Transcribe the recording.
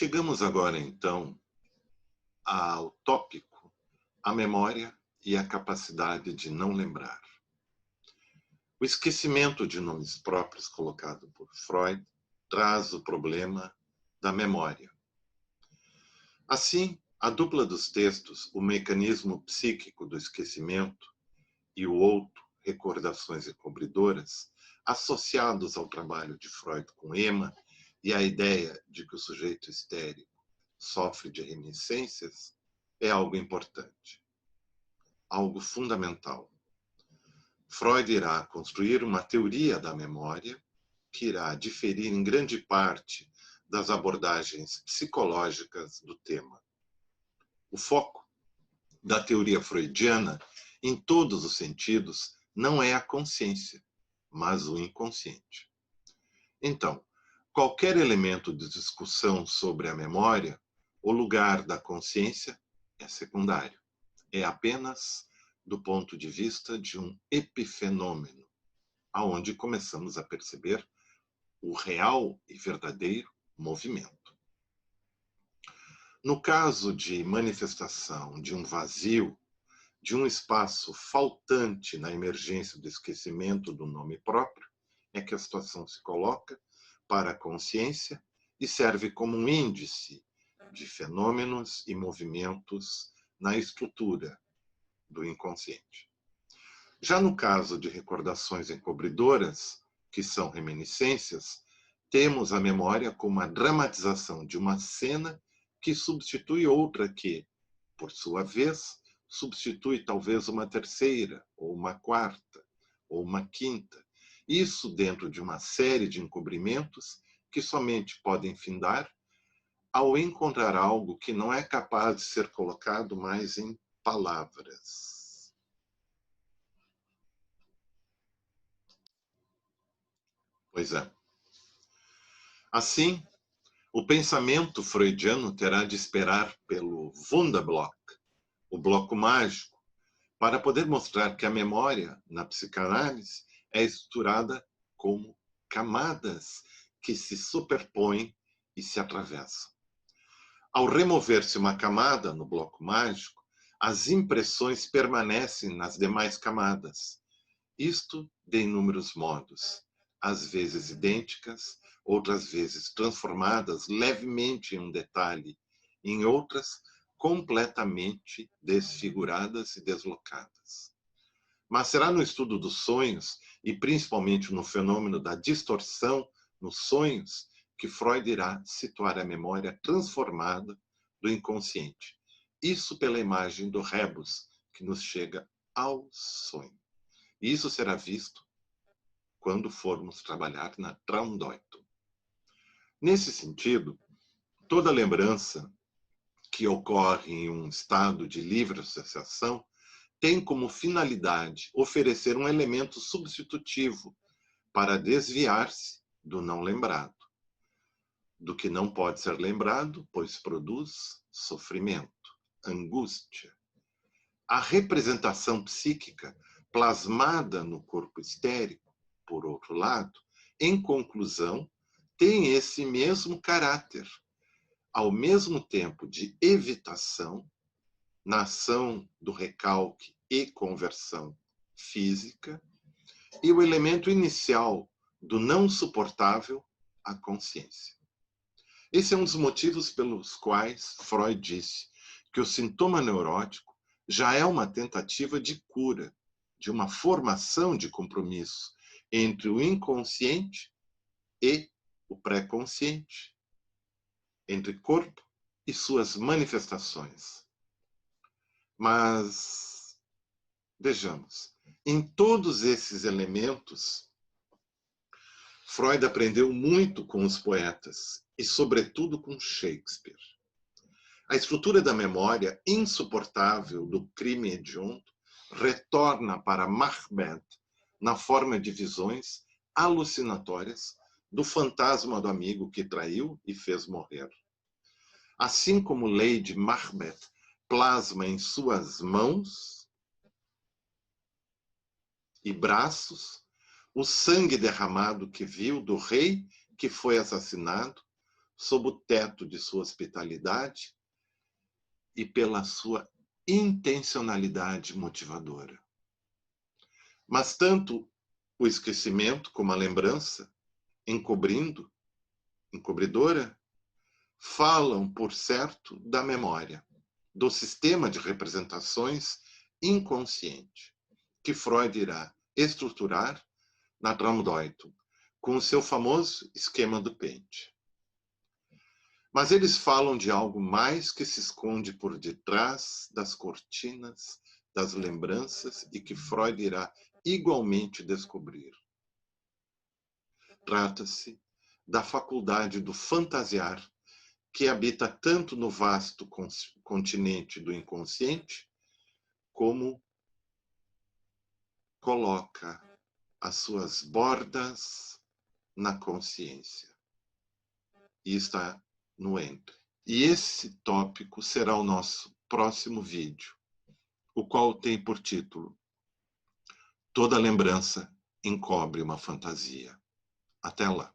Chegamos agora, então, ao tópico a memória e a capacidade de não lembrar. O esquecimento de nomes próprios colocado por Freud traz o problema da memória. Assim, a dupla dos textos, o mecanismo psíquico do esquecimento e o outro, recordações encobridoras, associados ao trabalho de Freud com Emma e à ideia de que o sujeito histérico sofre de reminiscências, é algo importante, algo fundamental. Freud irá construir uma teoria da memória que irá diferir em grande parte das abordagens psicológicas do tema. O foco da teoria freudiana, em todos os sentidos, não é a consciência, mas o inconsciente. Então, qualquer elemento de discussão sobre a memória, o lugar da consciência é secundário. É apenas do ponto de vista de um epifenômeno, aonde começamos a perceber o real e verdadeiro movimento. No caso de manifestação de um vazio, de um espaço faltante na emergência do esquecimento do nome próprio, é que a situação se coloca para a consciência e serve como um índice de fenômenos e movimentos na estrutura do inconsciente. Já no caso de recordações encobridoras, que são reminiscências, temos a memória como a dramatização de uma cena que substitui outra que, por sua vez, substitui talvez uma terceira, ou uma quarta, ou uma quinta. Isso dentro de uma série de encobrimentos que somente podem findar ao encontrar algo que não é capaz de ser colocado mais em palavras. Pois é. Assim, o pensamento freudiano terá de esperar pelo Wunderblock, o bloco mágico, para poder mostrar que a memória, na psicanálise, é estruturada como camadas que se superpõem e se atravessam. Ao remover-se uma camada no bloco mágico, as impressões permanecem nas demais camadas. Isto de inúmeros modos, às vezes idênticas, outras vezes transformadas levemente em um detalhe, em outras completamente desfiguradas e deslocadas. Mas será no estudo dos sonhos, e principalmente no fenômeno da distorção nos sonhos, que Freud irá situar a memória transformada do inconsciente. Isso pela imagem do rebus, que nos chega ao sonho. E isso será visto quando formos trabalhar na Traumdeutung. Nesse sentido, toda lembrança que ocorre em um estado de livre associação tem como finalidade oferecer um elemento substitutivo para desviar-se do não lembrado, do que não pode ser lembrado, pois produz sofrimento, angústia. A representação psíquica plasmada no corpo histérico, por outro lado, em conclusão, tem esse mesmo caráter, ao mesmo tempo de evitação, na ação do recalque e conversão física, e o elemento inicial do não suportável, a consciência. Esse é um dos motivos pelos quais Freud disse que o sintoma neurótico já é uma tentativa de cura, de uma formação de compromisso entre o inconsciente e o pré-consciente, entre corpo e suas manifestações. Mas, vejamos, em todos esses elementos, Freud aprendeu muito com os poetas e, sobretudo, com Shakespeare. A estrutura da memória insuportável do crime hediondo retorna para Macbeth na forma de visões alucinatórias do fantasma do amigo que traiu e fez morrer. Assim como Lady Macbeth plasma em suas mãos e braços o sangue derramado que viu do rei que foi assassinado sob o teto de sua hospitalidade e pela sua intencionalidade motivadora. Mas tanto o esquecimento como a lembrança, encobridora, falam, por certo, da memória, do sistema de representações inconsciente, que Freud irá estruturar na Traumdeutung, com o seu famoso esquema do pente. Mas eles falam de algo mais que se esconde por detrás das cortinas das lembranças e que Freud irá igualmente descobrir. Trata-se da faculdade do fantasiar, que habita tanto no vasto continente do inconsciente, como coloca as suas bordas na consciência. E está no entre. E esse tópico será o nosso próximo vídeo, o qual tem por título Toda lembrança encobre uma fantasia. Até lá.